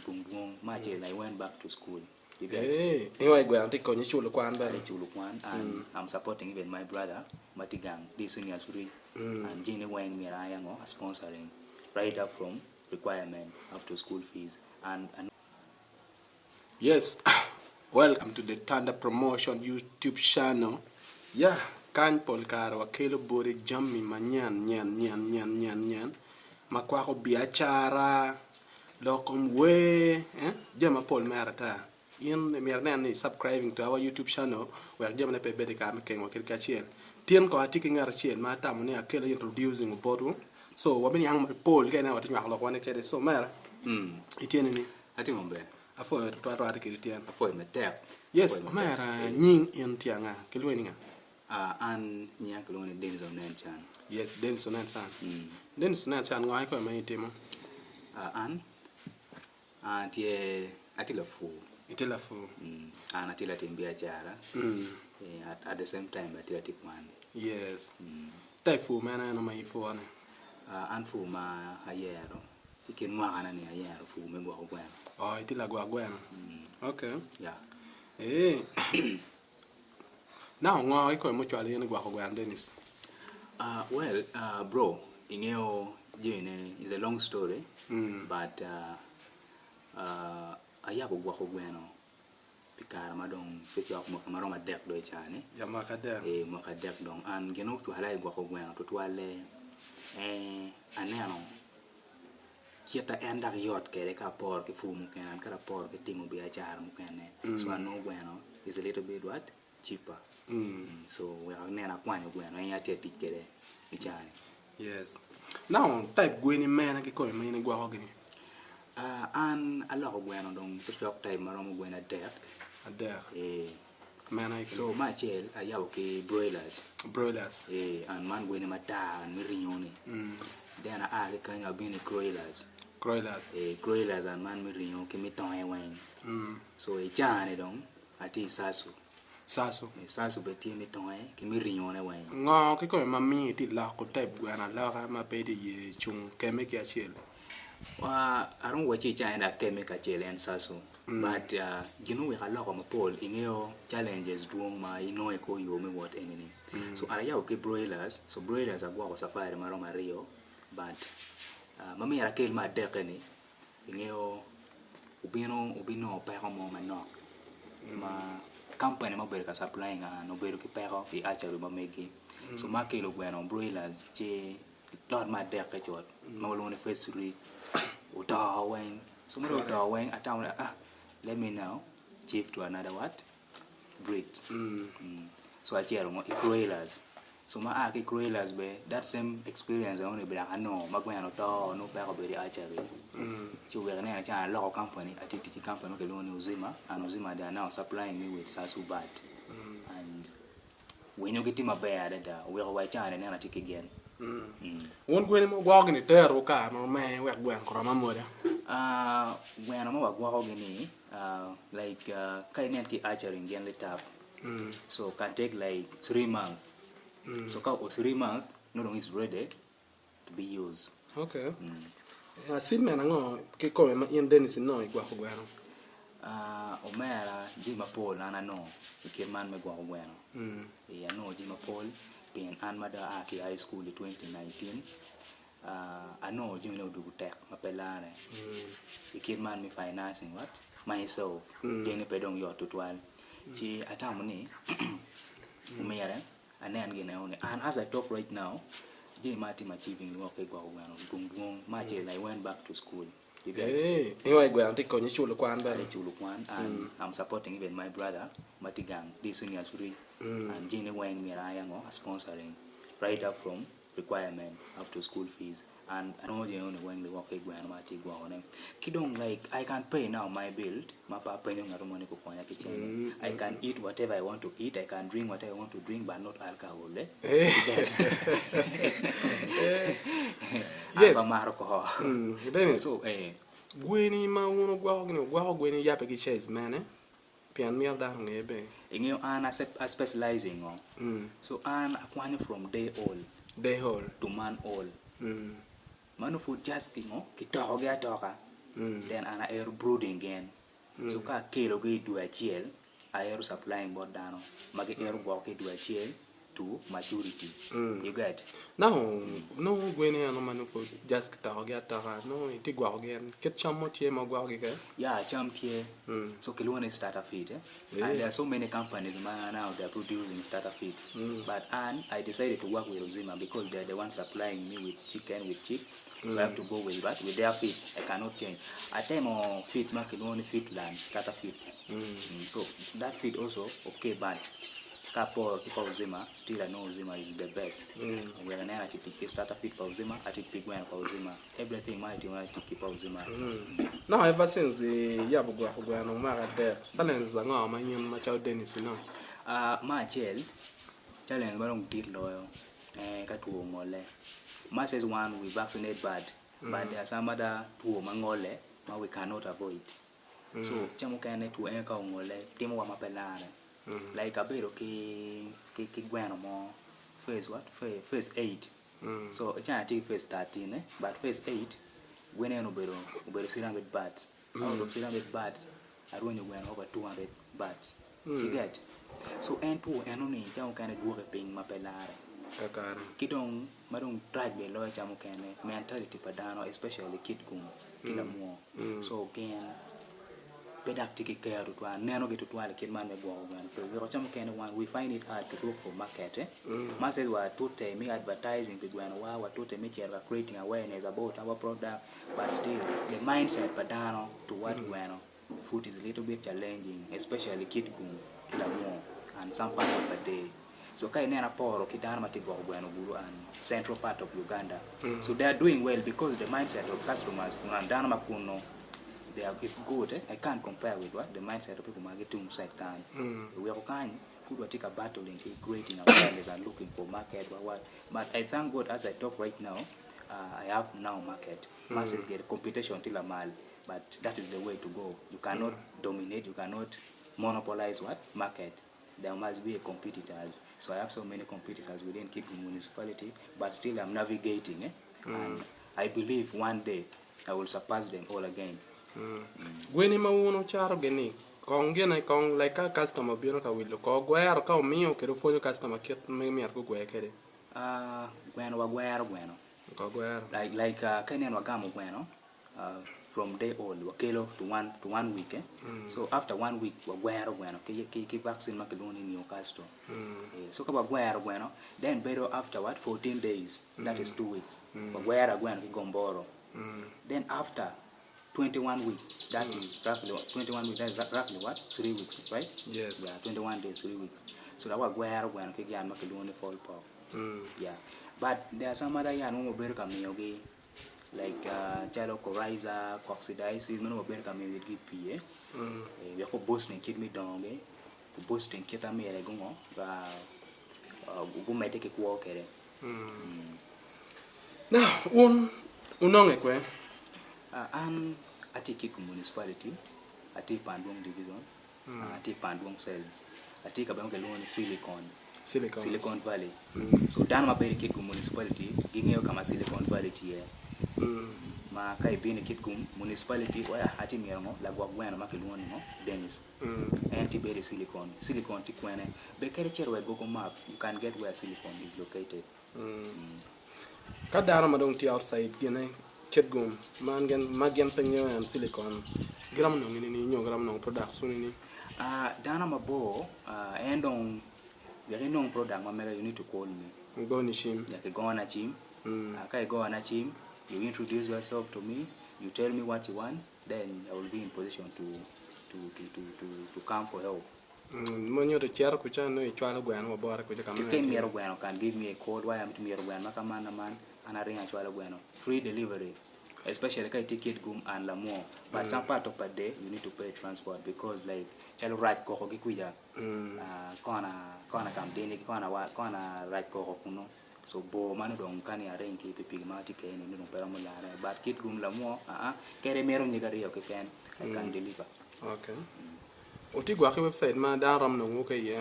Bung Bung. I went back to school. Hey, anyway, go and take on your shoulder, and I'm supporting even my brother, Matigang, this senior Suri, and Jenny Wang Mirayango, sponsoring right up from requirement up to school fees. And yes, welcome to the Thunder Promotion YouTube channel. Yeah, kan polkar wa kelo bore jammi manyan nyan makwako biachara lokom we jama pol marata in mirnan subscribing to our YouTube channel where jama pe bede ka me ken wakil ka chien tien ko atiki ngar chien ma tam ne akela introducing bodu so wabini yang pol gena wati ngak lokwane kede so mara itiene ni ati ngombe afo to atiki tien afo metek yes mara nying in tianga kelweni nga and nyak lo ne Denish Onen chan. Yes, Denish Onen chan. Denish Onen chan ngoi ko mai timo. Tie atila fu. Itila fu. An atila timbia chara. At the same time atila tikman. Yes. Tai fu mana no mai fu ane. An fu ma ayero. Ikin mwa ana ni ayero fu me gwa gwen. Oh, itila gwa gwen. Okay. Yeah. Now, ngoi ko mo chwali ni gwa gwen Denish. Well, bro, ingeo jene is a long story. But ayabo gwa gwen pikara madong pechok mo kamaroma dek do chane. Ya makadek. Makadek dong an geno to halai gwa gwen to twale aneno kita enda yot kere ka por ke fu mukenan kala por ke timo biachara mukene. So no bueno is a little bit what cheaper. So we are nena kwanya gweno yati tikere bichane. Yes. Now type gweni man ke ko mai ni gwa gini. An a lot of gweno dong pechok type maromo gwena dek. Man I so my child ayaw ke broilers. And man gwena mata and mirinyoni. Then I kanya bini broilers. Broilers and man mirinyo ke mitonye wen. So chane dong ati sasu beti mitonye ke mirinyo ne wen. Ngo ke ko mami ti la ko type gwena la ka ma pe di chung keme ke achel. I don't watch it China chemical and sasu. But you know we have a lot of Paul in challenges doing my no eco you me what enemy. So I have okay broilers. So broilers are go safari maroma Rio. But mami ara kill my deck any in ubino pero mo manok. Ma company mo berka supplying no beru ki pero the actually ma megi. So ma kilo bueno broilers je Lord my deck kachot. Ma wala first three Udawang. So Udawang let me now shift to another what? Breed. So I tell them broilers. So my aki broilers be that same experience only be like no magweno to no peko be actually. So we are na cha local company atiti company ke lo ni Uzima and Uzima they are now supplying me with sasu bat. And when you get him a bear that we are white and na take again. Won gweni mo gwa gini tero ka mo me we gwen ko ma mo da. When I'm gwa like kind ki archery again let up. So can take like 3 months. So ka 3 months no long is ready to be used. Okay. Sid man ngo ke ko ma in Denish no gwa ko gweno. Omera jima Paul na no ke man me gwa ko gweno. Ya no jima Paul being Anmada Aki High School in 2019. I know you know do tech mapelane. The kid man me financing what? Myself. Jenny pedong yo tutwal. She atamoni umere and then again and as I talk right now, J Martin achieving work I went back to school. Hey, anyway, go and take on your shoulder and I'm supporting even my brother, Matigang, this senior Suri, and Jenny Wang Mirayango, sponsoring right up from requirement up to school fees. And I know the only when they walk a grand Mati go on them. Kidong like I can pay now my bill, my papa kitchen. I can eat whatever I want to eat, I can drink whatever I want to drink, but not alcohol. Yes. So Gweni ma uno gwa gweni yape ki chase man pian mi da ngebe. Ingyo an specializing on. So an akwanya from day old to man old. Man of just kingo kitoga toka then ana air brooding again. So ka kilo gi do achiel air supplying board dano magi air go ke do achiel to maturity. You get now no when no man for just ta ga ta no ti gwa again ket chamo tie ma gwa ga yeah cham tie. So kilone starter feed and there are so many companies now they are producing starter feeds, but I decided to work with Uzima because they are the ones supplying me with chicken with chick. So I have to go with that. With their feet, I cannot change. At time of feet, I can only feed land, starter feet. So that feet also okay, but Kapo Uzima, still I know Uzima is the best. We are an to keep starter feet for Uzima, I take big one for Uzima. Everything mighty when I keep Uzima. Now ever since the Yabugo no matter there, silence the no my child Denish no. My child, challenge one did loyal and Katu Mole. Ma says one we vaccinate bad, but there are some other two mangole we cannot avoid. So chamukane to enka ngole timo wa mapelana. Like a bit okay gwano mo phase what? Phase 8. So I take phase 13 but phase 8 when I no better with bats. Out of 300 bats, I run you went over 200 bats. You get? So N2 and only chamukane do a ping mapelare. Kidong marung drive be loy chamukane mentality padano especially kid gum kila mo so again pedactic care to one nano get to one kid man me go when we chamukane one we find it hard to look for market says we to me advertising to when wa to me creating awareness about our product, but still the mindset padano to what when food is a little bit challenging, especially kid gum kila mo and some part of the day. So kainena poro kidana matigo gweno guru and central part of Uganda. So they are doing well because the mindset of customers kunandana makuno they are is good. I can't compare with what the mindset of people marketing side time. We are kind could take a battle in creating awareness and looking for market or what. But I thank God as I talk right now, I have now market. Masses get competition till a mile, but that is the way to go. You cannot dominate, you cannot monopolize what market. There must be a competitors. So I have so many competitors within Kitgum municipality, but still I'm navigating. And I believe one day I will surpass them all again. When you want to charge any, Kongena Kong like a customer Bioka will look or where come me or for your customer kit me go where Bueno. Like Kenyan Wagamo Bueno. From day old, wakelo to one week. So after 1 week, wagwero bueno, ki vaccine makedoni in Newcastle. So kaba gwero bueno, then better after what 14 days, that is 2 weeks. Wagwero bueno ki gomboro. Then after 21 weeks, that is roughly 21 weeks. That is roughly what 3 weeks, right? Yes. Yeah, 21 days, 3 weeks. So that wagwero bueno ki yan makedoni fall pop. Yeah, but there are some other yan who better come yogi. Like Chalo Coriza, Coccidiasis, no better come with GP. We are boosting kid me down, boosting kita me a gungo, go may take a walk. Now, unong I'm at Kiku municipality, at Pandung division, at Pandung cell, at Bangalore Silicon Valley. So Dana Berry Kiku municipality, giving you come Silicon Valley here. Ma kai bini Kitgum municipality where hati mirongo la gwagwana makiluoni mo Denish anti-berry silicon tikwene bekere cherwe Google map you can get where silicon is located. Kadara madong ti outside gene Kitgum man magen penyo and silicon gram no ni nyo gram no product sunini dana mabo endong very non product mamela you need to call me go ni shim like go na chim kai go na chim. You introduce yourself to me, you tell me what you want, then I will be in position to come for help. Monyo to chair kucha no ichwala gwano mabora kucha kama. Gwano can give me a code why I'm to mero gwano makamana man and I ring achwala gwano. Free delivery, especially kai ticket gum and lamo. But some part of a day you need to pay transport because like chalo right koko kikuya kona kam deni kona right koko kuno. So bo manu dong kani arrange pigmati keni no pera mulare but kit gum la mo kere mero nyigari okay I can deliver. Okay. Oti gwa website ma daram no ngoke ye.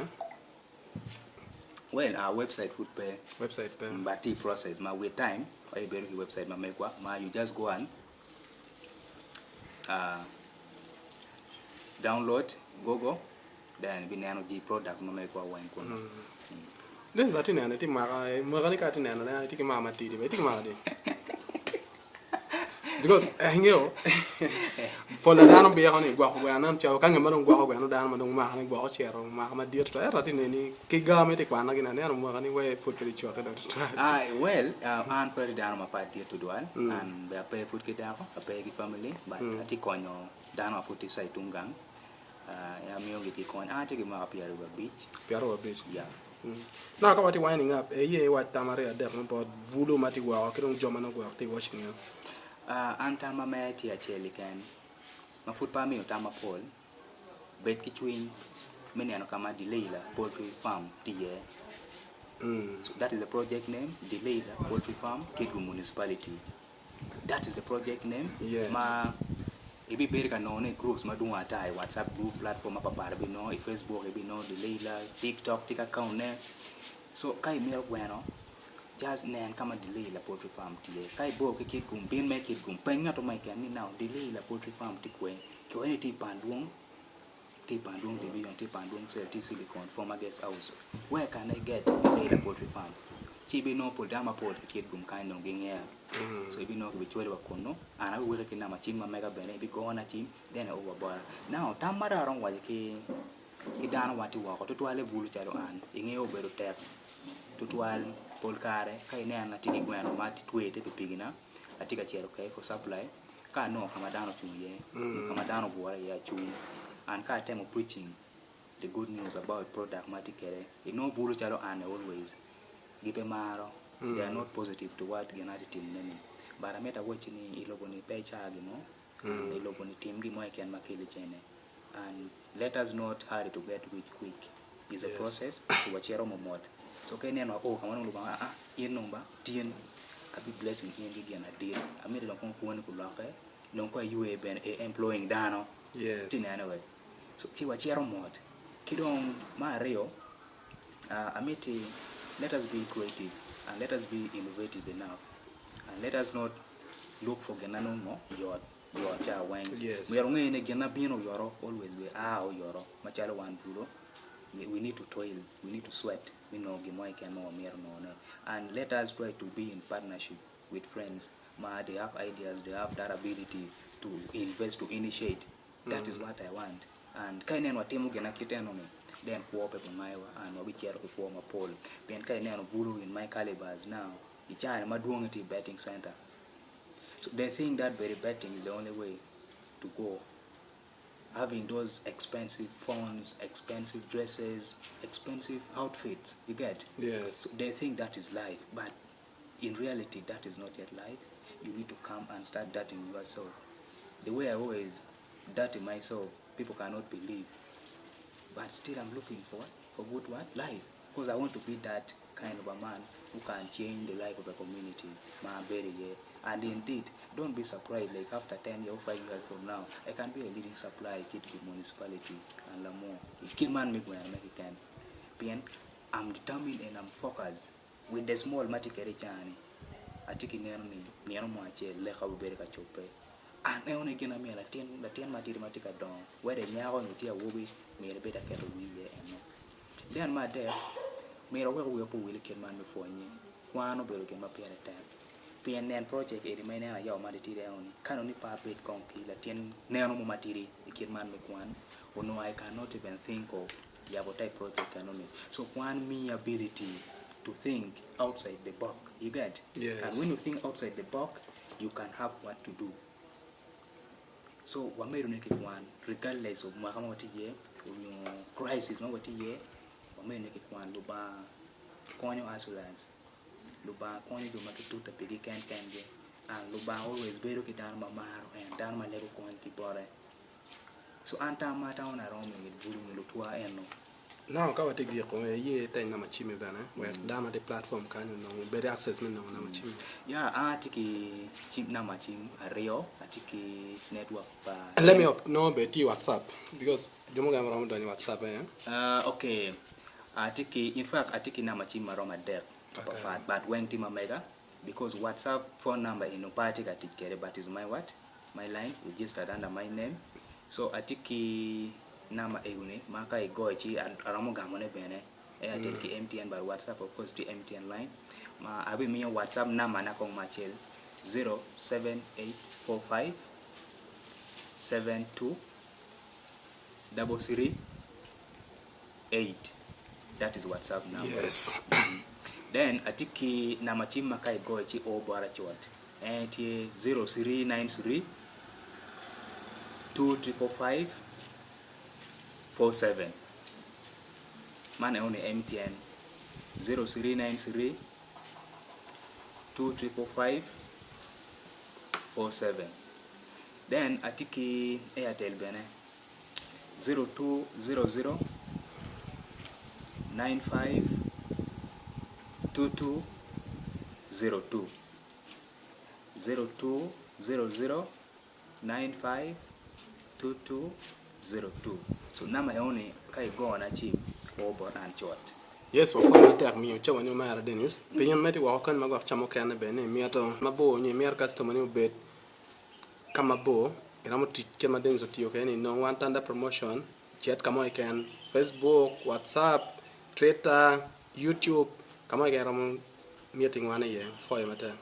Well, our website would pay. Website pay. But the process ma with time I build the website ma make ma you just go and download Google then binano G products no make wine kono. This is ne ti mara ni ka ti ne na ti ki mama ti di ti ki mama di. Because ngeo for the dano be on gwa ko anam cha ka ngam no gwa ko no dano no ma ni gwa ko chero ma ma dir to era ti ne ni ki ga me ti kwa na gina ne no ma ni we food ki cho ka do. Well, an for the dano ma pa dir to dual and be pay food ki da ko pay ki family but ati konyo dano food sai tungang. Ya miyo giti kon ati ki ma Piaro Beach. Piaro Beach. Yeah. Now ka wati winding up ye wat tamare adek no pod vulo mati gwa ki dong joma no gwa ti watching you. Anta ma me ti acheli ken. Ma food pa mi utama pol. Bet ki twin meni ano kama DENEILA Poultry Farm tiye. So that is the project name, DENEILA Poultry Farm, Kitgum Municipality. That is the project name. Yes. Ma ibi berika no ne groups madunga tai WhatsApp group platform apa para bi no Facebook ibi no DENEILA TikTok tika account ne so kai mero bueno just nen kama DENEILA Poultry Farm tie kai bo ke kit kum bin me kit kum penga to mai kan ni now DENEILA Poultry Farm tikwe ko any ti pandung de bi on ti pandung sel ti silicon former guest house where can I get DENEILA Poultry Farm chibi no pol dama pol kit kum kai no ginga so ibi no ko chwele wakono ana we ke na machima mega bene bi go na chim then over bora now tamara ron wa ki dano wati wa ko to wale bulu chalo an inge obero tek to wal pol kare kai ne na tigi gweno mati twete pigina atika chero kai ko supply ka no kama dano chuye kama dano bora ya chu an ka temo preaching the good news about product mati kere ino bulu chalo an always gipe maro they are not positive to what genati team nene bara meta watching ni ilogo ni pecha agimo ilogo ni team gi mo eken makili chene and let us not hurry to get rich quick is a process so wachero momot so kene no kama no luba in number tien abi blessing in gi gena deal amiri don kon kuoni ku loke don ko UA ben employing dano tinane we so ti wachero mod kidon mario amiti let us be creative and let us be innovative enough and let us not look for genano mo your cha when we are only in a gena bino yoro always we are yoro machalo one bulo we need to toil, we need to sweat we know gimoy can no mer no and let us try to be in partnership with friends they have ideas, they have that ability to invest, to initiate. That is what I want. And kainen watimu gena kiteno me then kuope maiwa and wabichero ko ma pol pen kainen bulu in my calibers now ichana maduongeti betting center. So they think that very betting is the only way to go. Having those expensive phones, expensive dresses, expensive outfits, you get? Yes. So they think that is life, but in reality that is not yet life. You need to come and start that in yourself. The way I always that in myself, people cannot believe. But still I'm looking for good what? Life. Because I want to be that kind of a man who can change the life of a community. And indeed, don't be surprised, like after 10 years or 5 years from now, I can be a leading supplier kit to municipality and Lamo. Man make when I make it can. I'm determined and I'm focused with the small matikere chani. I take in near Moache, Leka Bereka Chope. And I only get a meal at 10 mathematica down, where the Yaron with your wobby made a better kettle we and then my death made a well will kill man before you. One of the game up here attack. PNN project a remain a yaw matiri only. Can only pop it conky, Latin nano matiri, the kid man make one. Oh no, I cannot even think of Yabotai project can only. So one me ability to think outside the box. You get? Yes. And when you think outside the box, you can have what to do. So what made you one, regardless of Mahamoti ye, crisis, no what ye, what made you one, Luba, Conyo Asulans, Luba, Conyo do Makituta, Piggy can get, and Luba always very down my mar and down my level coin kibore. So Anta Matown around me with Bulu Lutua Eno. Now ka wati gi ko ye tay na machimi bana we dama the platform kan no better access me no na machimi yeah atiki chip na machim rio atiki network ba let me up no be ti WhatsApp because jomo ga ram do ni WhatsApp okay atiki in fact atiki na machim rom adek but when team mega because WhatsApp phone number in party atikere but is my what my line registered under my name. So atiki nama eune maka igochi aramo gamone bene Airtel ki MTN by WhatsApp, of course, to MTN line. Ma abi mi WhatsApp number na kong machel 07845 72 338. That is WhatsApp number. Yes. Then atiki nama chim makai gochi o bara chot. And 0393 2345 47. Man only MTN 0393 2345 47. Then atiki Airtel bene 0200 95 2202 0200 95 2202. So nama only kai go on achieve over and short. Yes, of course, attack me. Chawan you mara Denish. Piyan meti wakan magwak chamo kana bene. Miato mabo ni mer customer ni bet kamabo. Iramo tike madenzo tiyo kani no one tanda promotion. Chat kamo ikan Facebook, WhatsApp, Twitter, YouTube. Kamo ikan ramo meeting wana ye for mata.